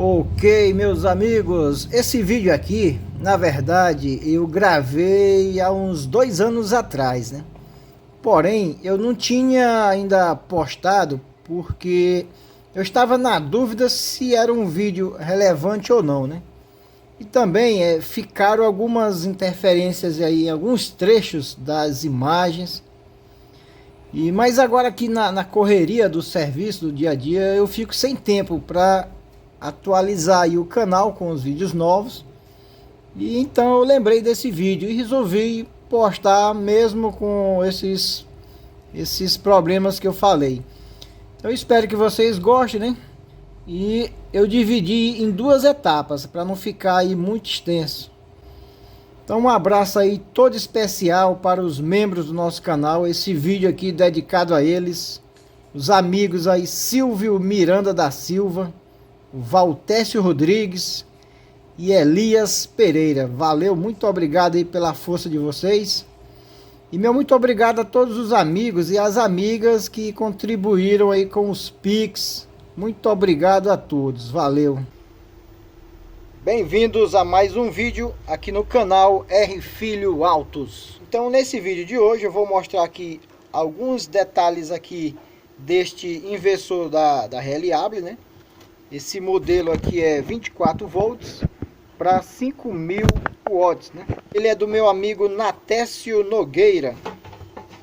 Ok, meus amigos, esse vídeo aqui, na verdade, eu gravei há uns 2 anos atrás, né? Porém, eu não tinha ainda postado porque eu estava na dúvida se era um vídeo relevante ou não, né? E também ficaram algumas interferências aí, em alguns trechos das imagens. Mas agora aqui na correria do serviço, do dia a dia, eu fico sem tempo para atualizar aí o canal com os vídeos novos. E então eu lembrei desse vídeo e resolvi postar mesmo com esses problemas que eu falei. Eu espero que vocês gostem, né? E eu dividi em duas etapas para não ficar aí muito extenso. Então um abraço aí todo especial para os membros do nosso canal. Esse vídeo aqui dedicado a eles, os amigos aí Silvio Miranda da Silva, Valtécio Rodrigues e Elias Pereira. Valeu, muito obrigado aí pela força de vocês. E meu muito obrigado a todos os amigos e as amigas que contribuíram aí com os Pix. Muito obrigado a todos, valeu. Bem-vindos a mais um vídeo aqui no canal R Filho Autos. Então nesse vídeo de hoje eu vou mostrar aqui alguns detalhes aqui deste inversor da Reliable, né? Esse modelo aqui é 24 volts para 5.000 watts, né? Ele é do meu amigo Natécio Nogueira,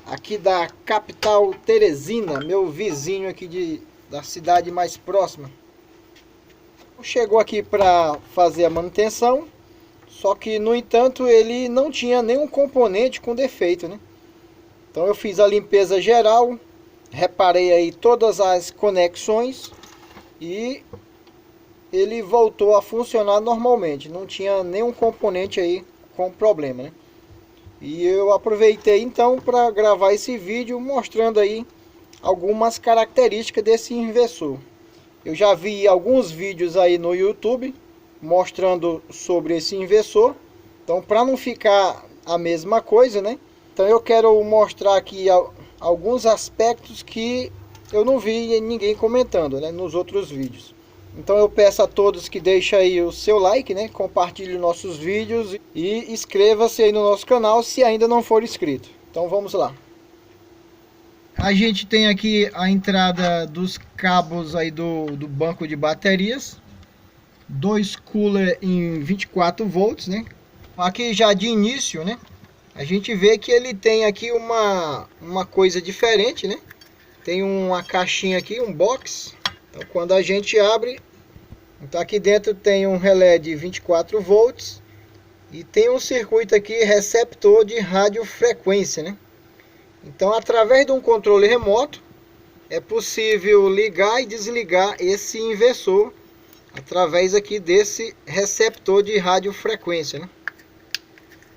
aqui da capital Teresina, meu vizinho aqui da cidade mais próxima. Chegou aqui para fazer a manutenção, só que no entanto ele não tinha nenhum componente com defeito, né? Então eu fiz a limpeza geral, reparei aí todas as conexões e ele voltou a funcionar normalmente, não tinha nenhum componente aí com problema, né? E eu aproveitei então para gravar esse vídeo mostrando aí algumas características desse inversor. Eu já vi alguns vídeos aí no YouTube mostrando sobre esse inversor, então para não ficar a mesma coisa, né? Então eu quero mostrar aqui alguns aspectos que eu não vi ninguém comentando, né, nos outros vídeos. Então eu peço a todos que deixem aí o seu like, né? Compartilhe nossos vídeos e inscreva-se aí no nosso canal se ainda não for inscrito. Então vamos lá. A gente tem aqui a entrada dos cabos aí do banco de baterias. Dois cooler em 24 volts, né? Aqui já de início, né? A gente vê que ele tem aqui uma coisa diferente, né? Tem uma caixinha aqui, um box. Então quando a gente abre, então aqui dentro tem um relé de 24 volts e tem um circuito aqui receptor de radiofrequência, né? Então através de um controle remoto é possível ligar e desligar esse inversor através aqui desse receptor de radiofrequência, né?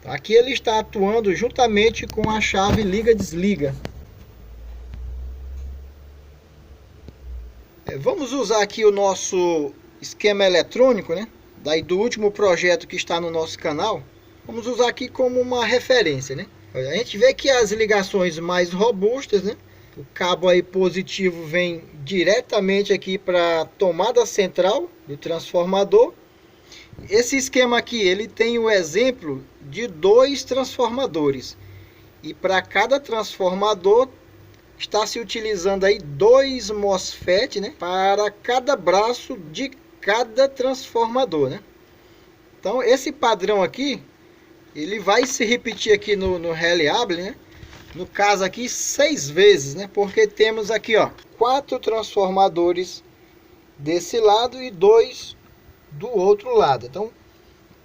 Aqui ele está atuando juntamente com a chave liga-desliga. Vamos usar aqui o nosso esquema eletrônico, né? Daí do último projeto que está no nosso canal. Vamos usar aqui como uma referência, né? A gente vê que as ligações mais robustas, né? O cabo aí positivo vem diretamente aqui para a tomada central do transformador. Esse esquema aqui, ele tem o exemplo de 2 transformadores. E para cada transformador está se utilizando aí 2 MOSFET, né, para cada braço de cada transformador, né? Então esse padrão aqui, ele vai se repetir aqui no Reliable, né? No caso aqui 6 vezes, né? Porque temos aqui, ó, 4 transformadores desse lado e 2 do outro lado. Então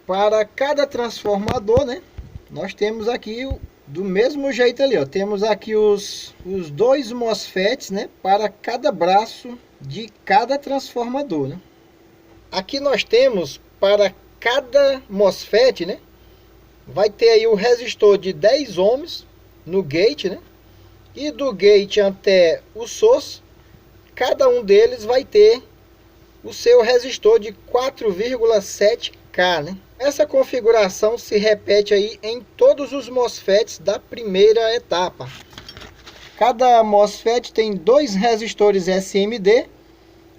para cada transformador, né, nós temos aqui do mesmo jeito ali, ó. Temos aqui os 2 MOSFETs, né, para cada braço de cada transformador, né? Aqui nós temos para cada MOSFET, né, vai ter aí o resistor de 10 ohms no gate, né? E do gate até o source, cada um deles vai ter o seu resistor de 4,7K, né? Essa configuração se repete aí em todos os MOSFETs da primeira etapa. Cada MOSFET tem 2 resistores SMD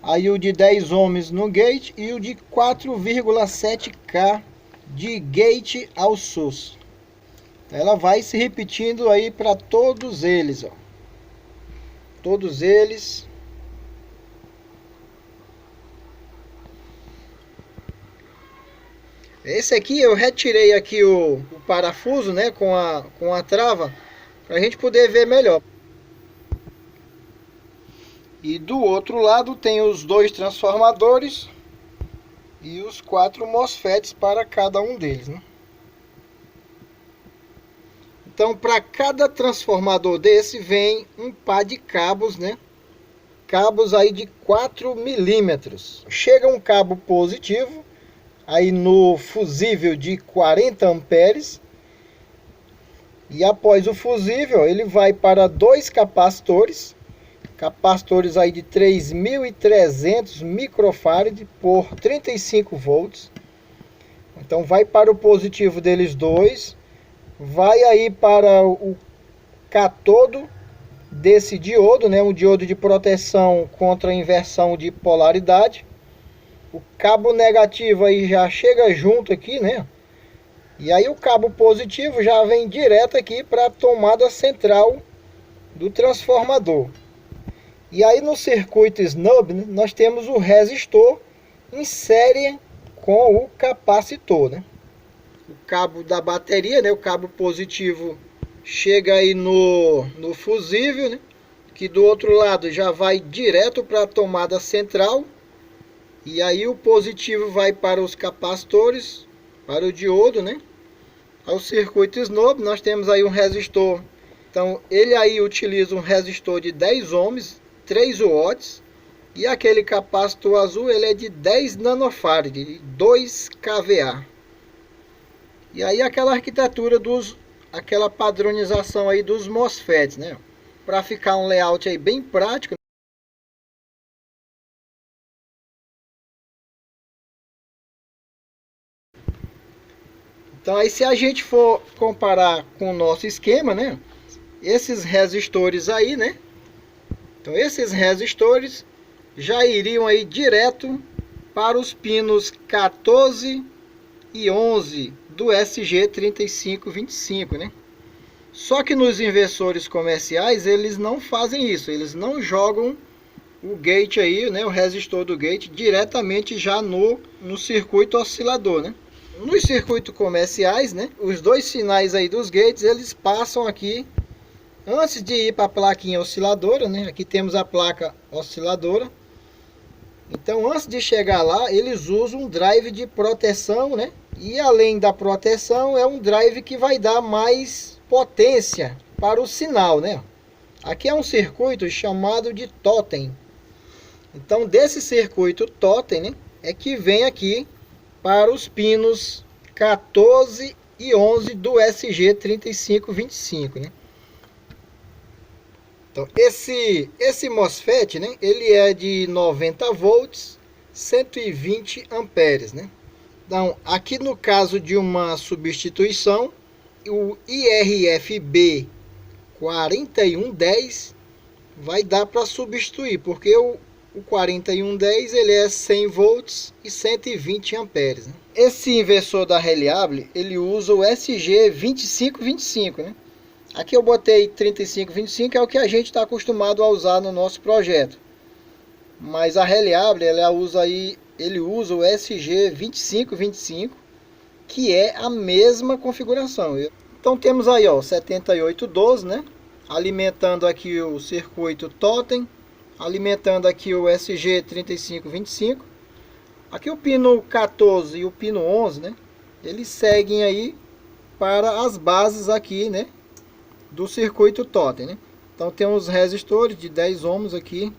aí o de 10 ohms no gate e o de 4,7K de gate ao source. Ela vai se repetindo aí para todos eles, ó. Todos eles. Esse aqui eu retirei aqui o parafuso, né, com a trava, para a gente poder ver melhor. E do outro lado tem os 2 transformadores e os 4 MOSFETs para cada um deles, né? Então, para cada transformador desse vem um par de cabos, né? Cabos aí de 4 milímetros. Chega um cabo positivo aí no fusível de 40 amperes. E após o fusível, ele vai para 2 capacitores. Capacitores aí de 3.300 microfarad por 35 volts. Então vai para o positivo deles dois. Vai aí para o catodo desse diodo, né? Um diodo de proteção contra a inversão de polaridade. O cabo negativo aí já chega junto aqui, né? E aí o cabo positivo já vem direto aqui para a tomada central do transformador. E aí no circuito snub, né, nós temos o resistor em série com o capacitor, né? O cabo da bateria, né, o cabo positivo chega aí no fusível, né, que do outro lado já vai direto para a tomada central. E aí o positivo vai para os capacitores, para o diodo, né? Ao circuito snub nós temos aí um resistor. Então ele aí utiliza um resistor de 10 ohms, 3 watts. E aquele capacitor azul ele é de 10 nanofarad, 2 kVA. E aí aquela arquitetura aquela padronização aí dos MOSFETs, né? Para ficar um layout aí bem prático. Então aí se a gente for comparar com o nosso esquema, né? Esses resistores aí, né? Então esses resistores já iriam aí direto para os pinos 14 e 11 do SG3525, né? Só que nos inversores comerciais eles não fazem isso, eles não jogam o gate aí, né, o resistor do gate diretamente já no circuito oscilador, né? Nos circuitos comerciais, né, os 2 sinais aí dos gates, eles passam aqui antes de ir para a plaquinha osciladora, né? Aqui temos a placa osciladora. Então, antes de chegar lá, eles usam um drive de proteção, né? E além da proteção, é um drive que vai dar mais potência para o sinal, né? Aqui é um circuito chamado de totem. Então, desse circuito totem, né, é que vem aqui para os pinos 14 e 11 do SG3525, né? Então, esse MOSFET, né, ele é de 90 volts, 120 amperes, né? Então, aqui no caso de uma substituição, o IRFB 4110 vai dar para substituir, porque o 4110 ele é 100 volts e 120 amperes, né? Esse inversor da Reliable, ele usa o SG2525, né? Aqui eu botei 3525, é o que a gente está acostumado a usar no nosso projeto. Mas a Reliable, ele usa o SG2525, que é a mesma configuração. Então temos aí, ó, 7812, né? Alimentando aqui o circuito totem, alimentando aqui o SG3525. Aqui o pino 14 e o pino 11, né? Eles seguem aí para as bases aqui, né, do circuito totem, né? Então temos resistores de 10 ohms aqui.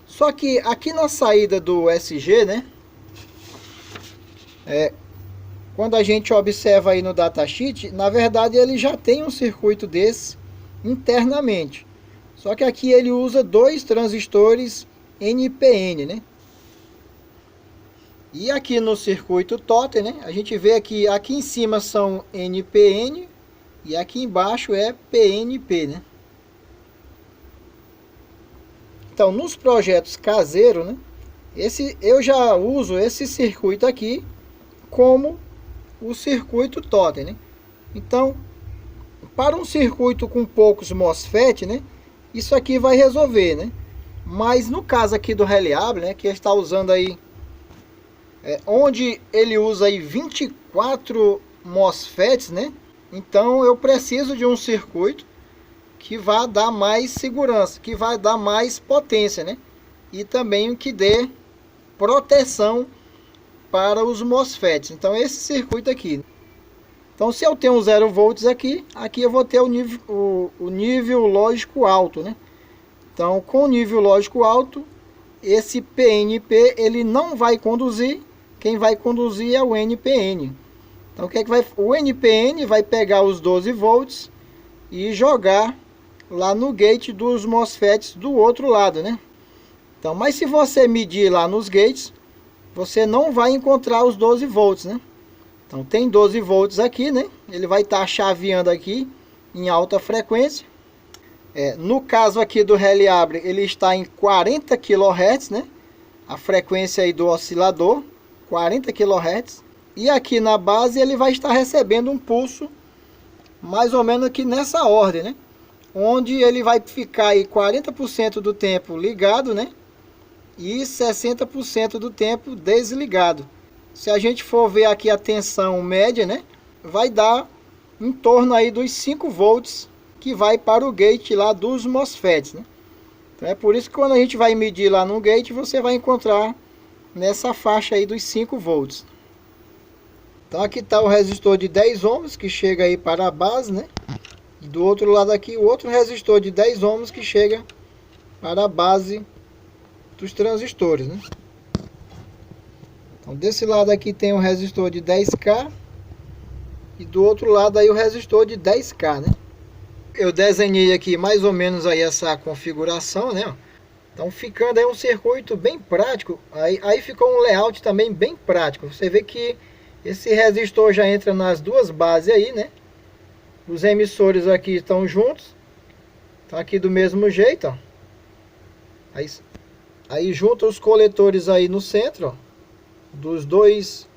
Só que aqui na saída do SG, né, quando a gente observa aí no datasheet, na verdade ele já tem um circuito desse internamente. Só que aqui ele usa 2 transistores NPN, né? E aqui no circuito totem, né, a gente vê aqui em cima são NPN e aqui embaixo é PNP, né? Então, nos projetos caseiros, né, Eu já uso esse circuito aqui como o circuito totem, né? Então, para um circuito com poucos MOSFET, né, isso aqui vai resolver, né? Mas no caso aqui do Reliable, né, que ele está usando aí, onde ele usa aí 24 MOSFETs, né? Então eu preciso de um circuito que vai dar mais segurança, que vai dar mais potência, né? E também que dê proteção para os MOSFETs. Então esse circuito aqui. Então se eu tenho 0 volts aqui eu vou ter o nível lógico alto, né? Então com o nível lógico alto, esse PNP ele não vai conduzir, quem vai conduzir é o NPN. Então o que é que vai? O NPN vai pegar os 12 volts e jogar lá no gate dos MOSFETs do outro lado, né? Então, mas se você medir lá nos gates, você não vai encontrar os 12 volts, né? Então tem 12 volts aqui, né? Ele vai estar chaveando aqui em alta frequência. No caso aqui do Reliable, ele está em 40 kHz, né? A frequência aí do oscilador, 40 kHz. E aqui na base ele vai estar recebendo um pulso mais ou menos aqui nessa ordem, né? Onde ele vai ficar aí 40% do tempo ligado, né? E 60% do tempo desligado. Se a gente for ver aqui a tensão média, né? Vai dar em torno aí dos 5 volts que vai para o gate lá dos MOSFETs, né? Então é por isso que quando a gente vai medir lá no gate, você vai encontrar nessa faixa aí dos 5 volts. Então aqui está o resistor de 10 ohms que chega aí para a base, né? E do outro lado aqui o outro resistor de 10 ohms que chega para a base dos transistores, né? Então desse lado aqui tem o resistor de 10K e do outro lado aí o resistor de 10K, né? Eu desenhei aqui mais ou menos aí essa configuração, né? Então ficando aí um circuito bem prático, aí ficou um layout também bem prático. Você vê que esse resistor já entra nas duas bases aí, né? Os emissores aqui estão juntos. Tá aqui do mesmo jeito, ó. Aí junta os coletores aí no centro, ó, dos dois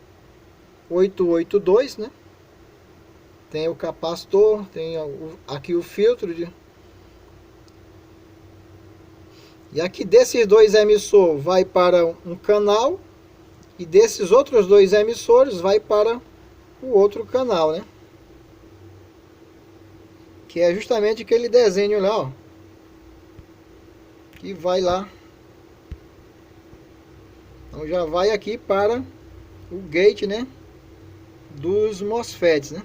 882, né? Tem o capacitor, tem aqui o filtro e aqui desses dois emissores vai para um canal e desses outros dois emissores vai para o outro canal, né? Que é justamente aquele desenho lá, ó, que vai lá. Então já vai aqui para o gate, né, dos MOSFETs, né?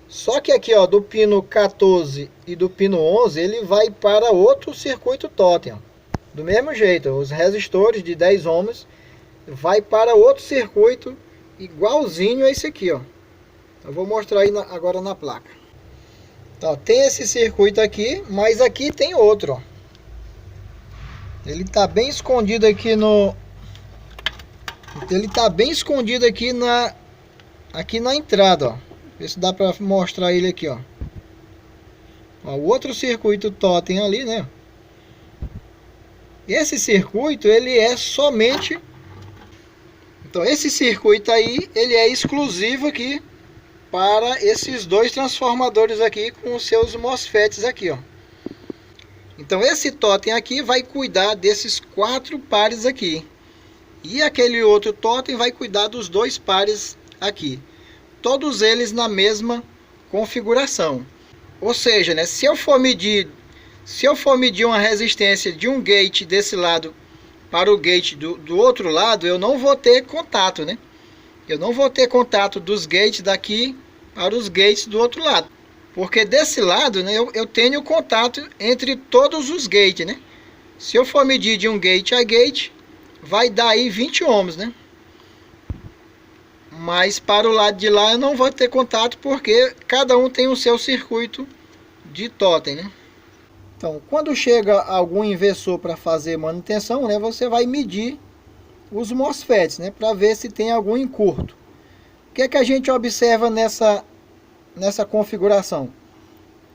Só que aqui, ó, do pino 14 e do pino 11, ele vai para outro circuito totem, ó. Do mesmo jeito, os resistores de 10 ohms vai para outro circuito igualzinho a esse aqui, ó. Eu vou mostrar aí agora na placa. Então, tem esse circuito aqui, mas aqui tem outro, ó. Ele tá bem escondido aqui ele tá bem escondido aqui na entrada, ó. Ver se dá para mostrar ele aqui, ó. Ó, o outro circuito totem ali, né? Esse circuito, ele é somente... Então, esse circuito aí, ele é exclusivo aqui para esses dois transformadores aqui com os seus MOSFETs aqui, ó. Então, esse totem aqui vai cuidar desses 4 pares aqui. E aquele outro totem vai cuidar dos 2 pares aqui. Todos eles na mesma configuração. Ou seja, né, se eu for medir uma resistência de um gate desse lado para o gate do outro lado, eu não vou ter contato, né? Eu não vou ter contato dos gates daqui para os gates do outro lado. Porque desse lado, né, eu tenho contato entre todos os gates, né? Se eu for medir de um gate a gate, vai dar aí 20 ohms, né? Mas para o lado de lá eu não vou ter contato porque cada um tem o seu circuito de totem, né? Então, quando chega algum inversor para fazer manutenção, né, você vai medir os MOSFETs, né, para ver se tem algum encurto. O que é que a gente observa nessa configuração?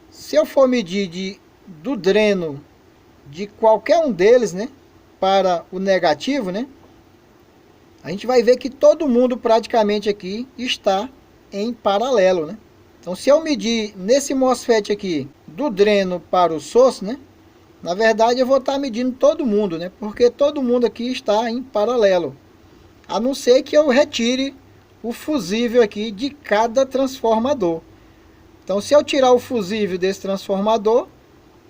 Se eu for medir do dreno de qualquer um deles, né, para o negativo, né, a gente vai ver que todo mundo praticamente aqui está em paralelo, né. Então, se eu medir nesse MOSFET aqui, do dreno para o source, né, na verdade eu vou estar medindo todo mundo, né, porque todo mundo aqui está em paralelo. A não ser que eu retire o fusível aqui de cada transformador. Então, se eu tirar o fusível desse transformador,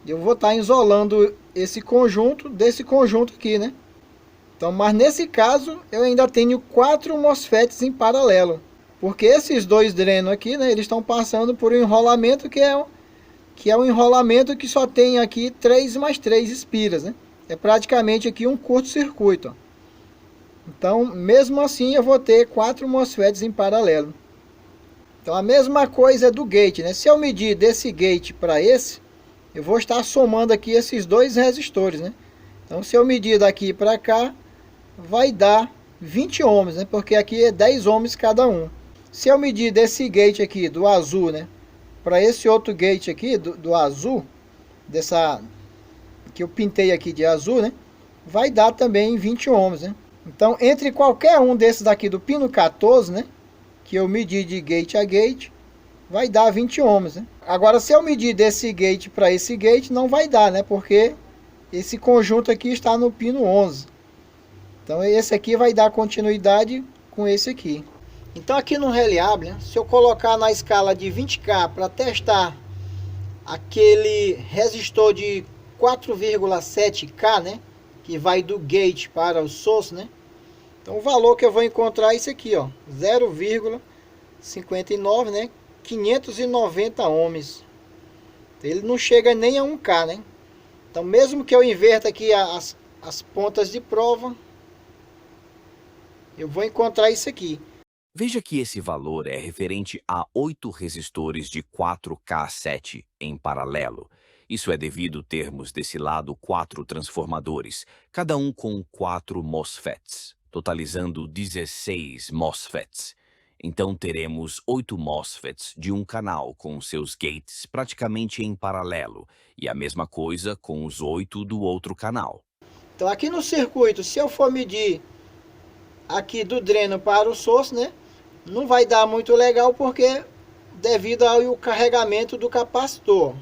eu vou estar isolando esse conjunto desse conjunto aqui, né? Então, mas nesse caso, eu ainda tenho 4 MOSFETs em paralelo. Porque esses dois drenos aqui, né, eles estão passando por um enrolamento que é um enrolamento que só tem aqui 3 mais 3 espiras, né? É praticamente aqui um curto-circuito. Então, mesmo assim, eu vou ter 4 MOSFETs em paralelo. Então, a mesma coisa é do gate, né? Se eu medir desse gate para esse, eu vou estar somando aqui esses dois resistores, né? Então, se eu medir daqui para cá, vai dar 20 ohms, né? Porque aqui é 10 ohms cada um. Se eu medir desse gate aqui, do azul, né, para esse outro gate aqui, do azul, dessa que eu pintei aqui de azul, né, vai dar também 20 ohms, né? Então, entre qualquer um desses daqui do pino 14, né, que eu medir de gate a gate, vai dar 20 ohms, né? Agora, se eu medir desse gate para esse gate, não vai dar, né? Porque esse conjunto aqui está no pino 11. Então, esse aqui vai dar continuidade com esse aqui. Então, aqui no Reliable, né, se eu colocar na escala de 20K para testar aquele resistor de 4,7K, né, que vai do gate para o source, né? Então, o valor que eu vou encontrar é esse aqui, ó, 0,59, né, 590 ohms. Ele não chega nem a 1K, né? Então, mesmo que eu inverta aqui as pontas de prova, eu vou encontrar isso aqui. Veja que esse valor é referente a 8 resistores de 4K7 em paralelo. Isso é devido termos desse lado 4 transformadores, cada um com 4 MOSFETs, totalizando 16 MOSFETs. Então teremos 8 MOSFETs de um canal com seus gates praticamente em paralelo, e a mesma coisa com os 8 do outro canal. Então, aqui no circuito, se eu for medir aqui do dreno para o source, né, não vai dar muito legal, porque devido ao carregamento do capacitor.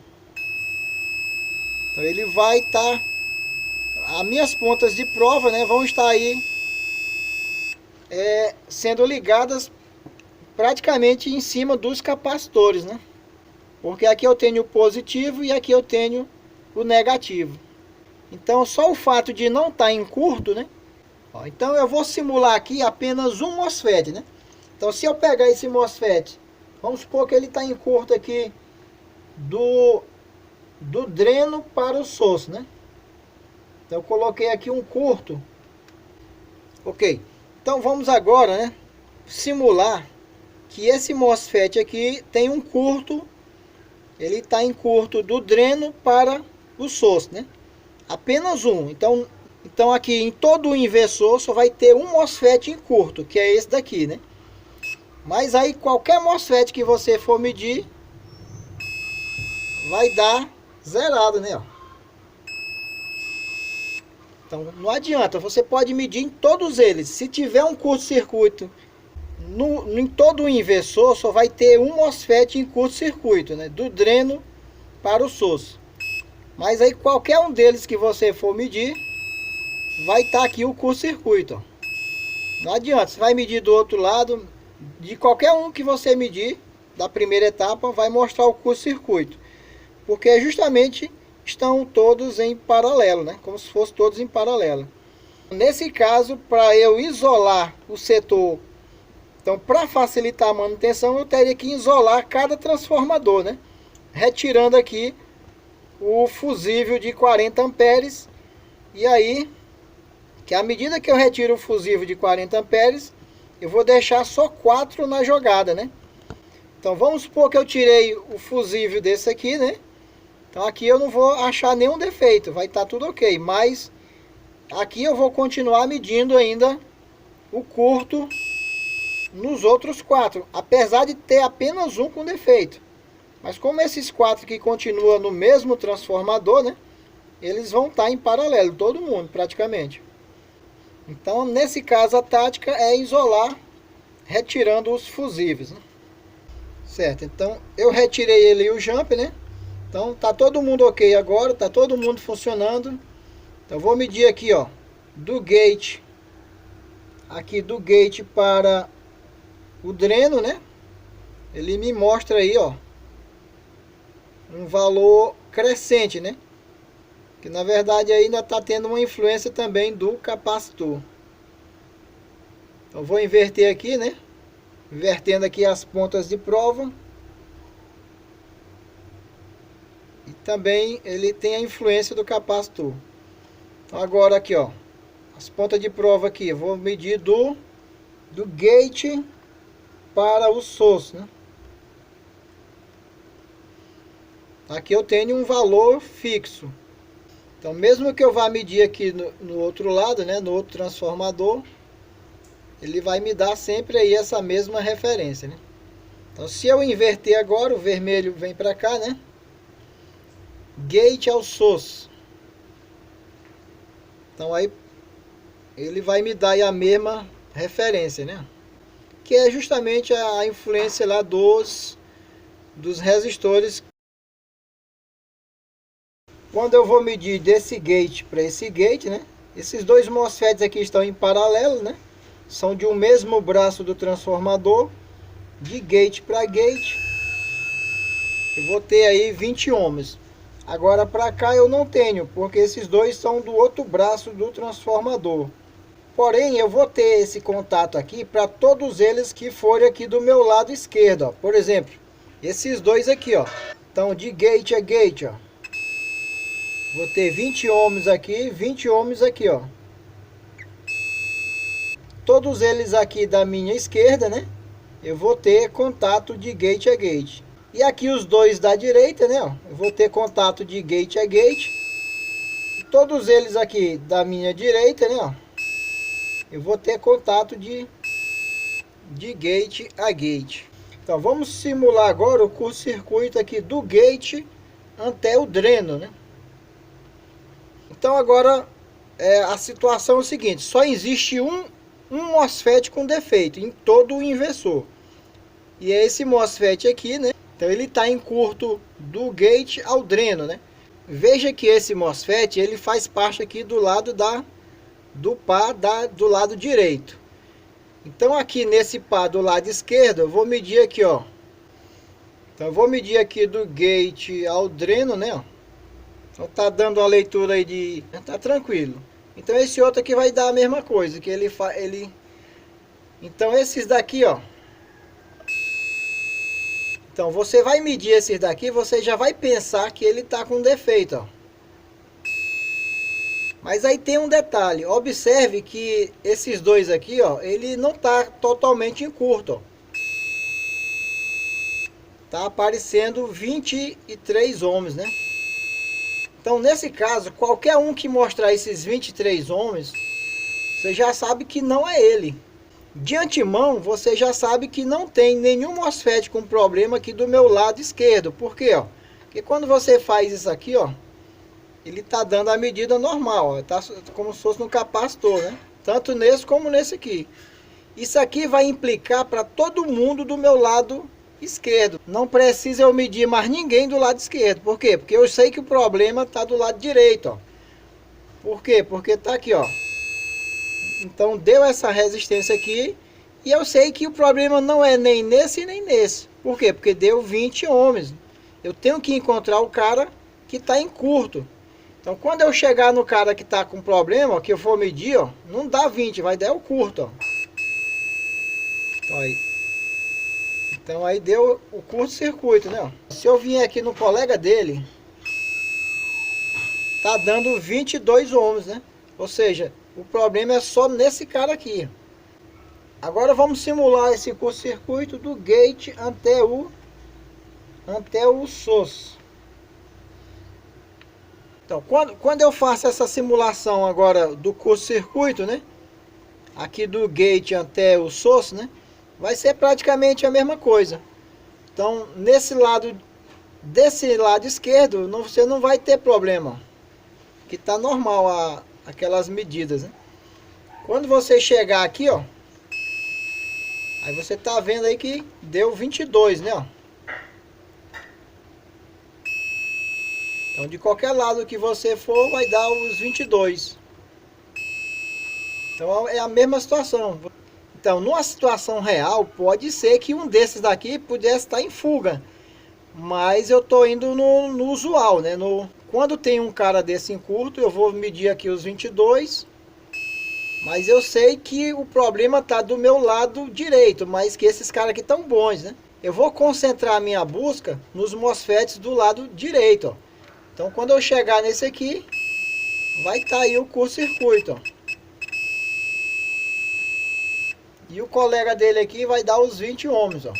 Então, ele vai estar, as minhas pontas de prova, né, vão estar aí sendo ligadas praticamente em cima dos capacitores, né? Porque aqui eu tenho o positivo e aqui eu tenho o negativo. Então, só o fato de não estar em curto, né? Ó, então, eu vou simular aqui apenas um MOSFET, né? Então, se eu pegar esse MOSFET, vamos supor que ele está em curto aqui do dreno para o source, né? Então, eu coloquei aqui um curto. Ok. Então, vamos agora, né, simular que esse MOSFET aqui tem um curto. Ele está em curto do dreno para o source, né? Apenas um. Então aqui em todo o inversor só vai ter um MOSFET em curto, que é esse daqui, né? Mas aí qualquer MOSFET que você for medir vai dar zerado, né? Ó. Então não adianta, você pode medir em todos eles. Se tiver um curto-circuito em todo o inversor, só vai ter um MOSFET em curto-circuito, né? Do dreno para o source. Mas aí qualquer um deles que você for medir, vai estar aqui o curto-circuito. Não adianta, você vai medir do outro lado, de qualquer um que você medir, da primeira etapa, vai mostrar o curto-circuito. Porque justamente estão todos em paralelo, né? Como se fossem todos em paralelo. Nesse caso, para eu isolar o setor, então para facilitar a manutenção, eu teria que isolar cada transformador, né? Retirando aqui o fusível de 40 amperes. E aí, que à medida que eu retiro o fusível de 40 amperes, eu vou deixar só 4 na jogada, né? Então vamos supor que eu tirei o fusível desse aqui, né? Então aqui eu não vou achar nenhum defeito, vai estar tudo ok. Mas aqui eu vou continuar medindo ainda o curto nos outros 4, apesar de ter apenas um com defeito. Mas como esses 4 aqui continuam no mesmo transformador, né? eles vão estar em paralelo, todo mundo praticamente. Então, nesse caso, a tática é isolar, retirando os fusíveis, né? Certo, então eu retirei ele e o jump, né? Então tá todo mundo ok agora, tá todo mundo funcionando. Então eu vou medir aqui, ó, do gate, aqui do gate para o dreno, né? Ele me mostra aí, ó, um valor crescente, né? Que na verdade ainda está tendo uma influência também do capacitor. Então vou inverter aqui, né? Invertendo aqui as pontas de prova. E também ele tem a influência do capacitor. Então agora aqui, ó, as pontas de prova aqui, eu vou medir do gate para o source, né? Aqui eu tenho um valor fixo. Então mesmo que eu vá medir aqui no outro lado, né, no outro transformador, ele vai me dar sempre aí essa mesma referência, né? Então se eu inverter agora, o vermelho vem para cá, né? Gate ao source. Então aí ele vai me dar aí a mesma referência, né? Que é justamente a influência lá dos resistores. Quando eu vou medir desse gate para esse gate, né? Esses dois MOSFETs aqui estão em paralelo, né? São de um mesmo braço do transformador, de gate para gate. Eu vou ter aí 20 ohms. Agora para cá eu não tenho, porque esses dois são do outro braço do transformador. Porém, eu vou ter esse contato aqui para todos eles que forem aqui do meu lado esquerdo, ó. Por exemplo, esses dois aqui, ó. Então de gate a gate, ó. Vou ter 20 ohms aqui, 20 ohms aqui, ó. Todos eles aqui da minha esquerda, né? Eu vou ter contato de gate a gate. E aqui os dois da direita, né? Ó, eu vou ter contato de gate a gate. Todos eles aqui da minha direita, né? Ó, eu vou ter contato de gate a gate. Então vamos simular agora o curto-circuito aqui do gate até o dreno, né? Então agora a situação é o seguinte: só existe um MOSFET com defeito em todo o inversor. E é esse MOSFET aqui, né? Então ele está em curto do gate ao dreno, né? Veja que esse MOSFET ele faz parte aqui do lado do par do lado direito. Então aqui nesse par do lado esquerdo eu vou medir aqui, ó. Então eu vou medir aqui do gate ao dreno, né? Ó. Então tá dando uma leitura aí de... tá tranquilo. Então esse outro aqui vai dar a mesma coisa, que ele... Então esses daqui, ó. Então você vai medir esses daqui, você já vai pensar que ele tá com defeito, ó. Mas aí tem um detalhe, observe que esses dois aqui, ó, ele não tá totalmente em curto, ó. Tá aparecendo 23 ohms, né? Então nesse caso, qualquer um que mostrar esses 23 ohms, você já sabe que não é ele. De antemão, você já sabe que não tem nenhum MOSFET com problema aqui do meu lado esquerdo. Por quê, ó? Porque quando você faz isso aqui, ó, ele tá dando a medida normal, ó, tá como se fosse no capacitor, né? Tanto nesse como nesse aqui. Isso aqui vai implicar para todo mundo do meu lado esquerdo. Não precisa eu medir mais ninguém do lado esquerdo. Por quê? Porque eu sei que o problema tá do lado direito, ó. Por quê? Porque tá aqui, ó. Então deu essa resistência aqui. E eu sei que o problema não é nem nesse nem nesse. Por quê? Porque deu 20 ohms. Eu tenho que encontrar o cara que está em curto. Então quando eu chegar no cara que está com problema, ó, que eu for medir, ó, não dá 20, vai dar o curto, ó. Então aí deu o curto-circuito, né? Ó. Se eu vier aqui no colega dele, tá dando 22 ohms, né? Ou seja, o problema é só nesse cara aqui. Agora vamos simular esse curto-circuito do gate até o source. Então, quando eu faço essa simulação agora do curto-circuito, né? Aqui do gate até o source, né? Vai ser praticamente a mesma coisa. Então, desse lado esquerdo, você não vai ter problema. que tá normal aquelas medidas, né? Quando você chegar aqui, ó, aí você tá vendo aí que deu 22, né, ó. Então de qualquer lado que você for vai dar os 22. Então é a mesma situação. Então numa situação real pode ser que um desses daqui pudesse estar em fuga. Mas eu tô indo no usual, né? Quando tem um cara desse em curto, eu vou medir aqui os 22. Mas eu sei que o problema tá do meu lado direito, mas que esses caras aqui estão bons, né? Eu vou concentrar a minha busca nos MOSFETs do lado direito, ó. Então quando eu chegar nesse aqui, vai estar aí o curto-circuito, ó. E o colega dele aqui vai dar os 20 ohms, ó.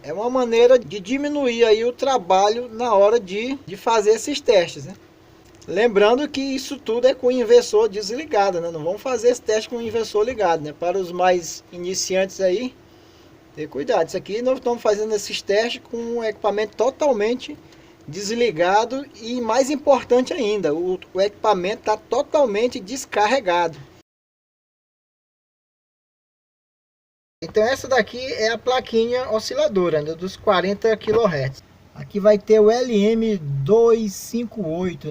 É uma maneira de diminuir aí o trabalho na hora de fazer esses testes, né? Lembrando que isso tudo é com o inversor desligado, né? Não vamos fazer esse teste com o inversor ligado, né? Para os mais iniciantes aí, ter cuidado. Isso aqui nós estamos fazendo esses testes com um equipamento totalmente desligado e, mais importante ainda, o equipamento está totalmente descarregado. Então essa daqui é a plaquinha osciladora, né, dos 40 kHz. Aqui vai ter o LM258.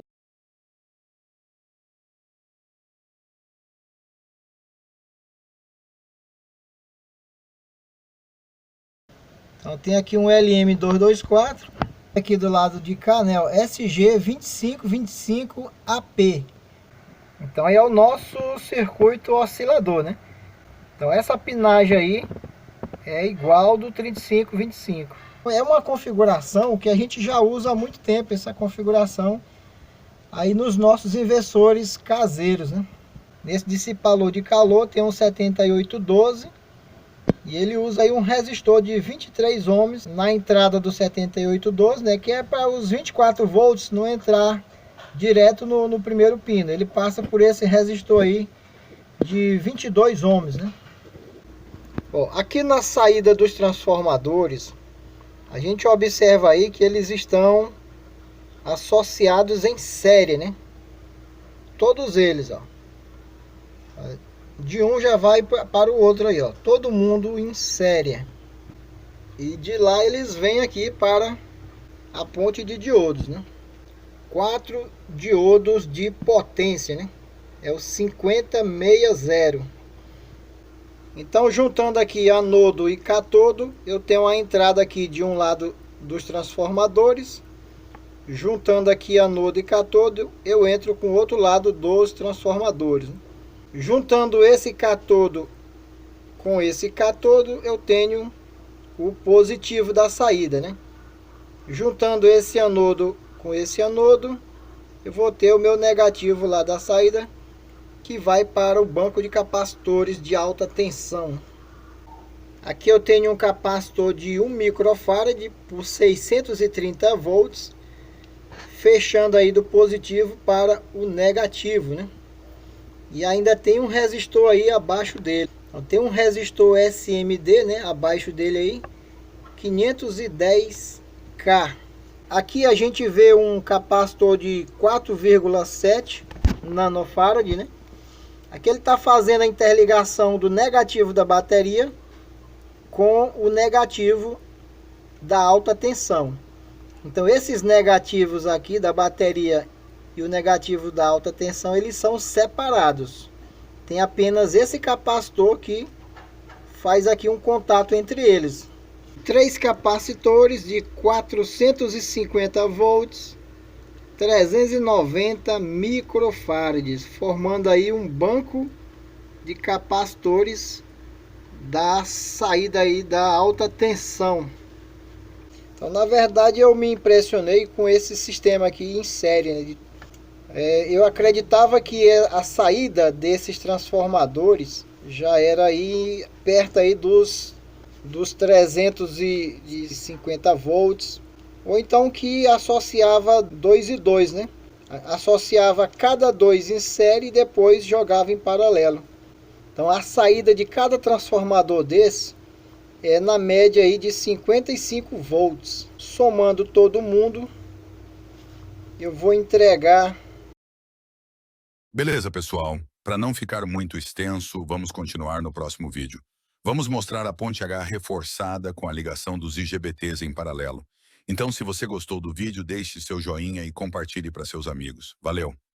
Então tem aqui um LM224. Aqui do lado de cá, né, o SG2525AP. Então aí é o nosso circuito oscilador, né? Então essa pinagem aí é igual do 3525. É uma configuração que a gente já usa há muito tempo, essa configuração aí nos nossos inversores caseiros, né? Nesse dissipador de calor tem um 7812 e ele usa aí um resistor de 23 ohms na entrada do 7812, né? Que é para os 24 volts não entrar direto no primeiro pino. Ele passa por esse resistor aí de 22 ohms, né? Ó, aqui na saída dos transformadores, a gente observa aí que eles estão associados em série, né? Todos eles, ó. De um já vai para o outro aí, ó. Todo mundo em série. E de lá eles vêm aqui para a ponte de diodos, né? 4 diodos de potência, né? É o 5060. Então, juntando aqui anodo e catodo, eu tenho a entrada aqui de um lado dos transformadores. Juntando aqui anodo e catodo, eu entro com o outro lado dos transformadores. Juntando esse catodo com esse catodo, eu tenho o positivo da saída, né? Juntando esse anodo com esse anodo, eu vou ter o meu negativo lá da saída, que vai para o banco de capacitores de alta tensão. Aqui eu tenho um capacitor de 1 microfarad por 630 volts, fechando aí do positivo para o negativo, né? E ainda tem um resistor aí abaixo dele. Então, tem um resistor SMD, né, abaixo dele aí, 510K. Aqui a gente vê um capacitor de 4,7 nanofarad, né? Aqui ele está fazendo a interligação do negativo da bateria com o negativo da alta tensão. Então esses negativos aqui da bateria e o negativo da alta tensão, eles são separados. Tem apenas esse capacitor que faz aqui um contato entre eles. 3 capacitores de 450 volts. 390 microfarads, formando aí um banco de capacitores da saída aí da alta tensão. Então, na verdade, eu me impressionei com esse sistema aqui em série, né? Eu acreditava que a saída desses transformadores já era aí perto aí dos 350 volts. Ou então que associava 2 e 2, né? Associava cada 2 em série e depois jogava em paralelo. Então a saída de cada transformador desse é na média aí de 55 volts. Somando todo mundo, Eu vou entregar. Beleza, pessoal. Para não ficar muito extenso, vamos continuar no próximo vídeo. Vamos mostrar a ponte H reforçada com a ligação dos IGBTs em paralelo. Então, se você gostou do vídeo, deixe seu joinha e compartilhe para seus amigos. Valeu!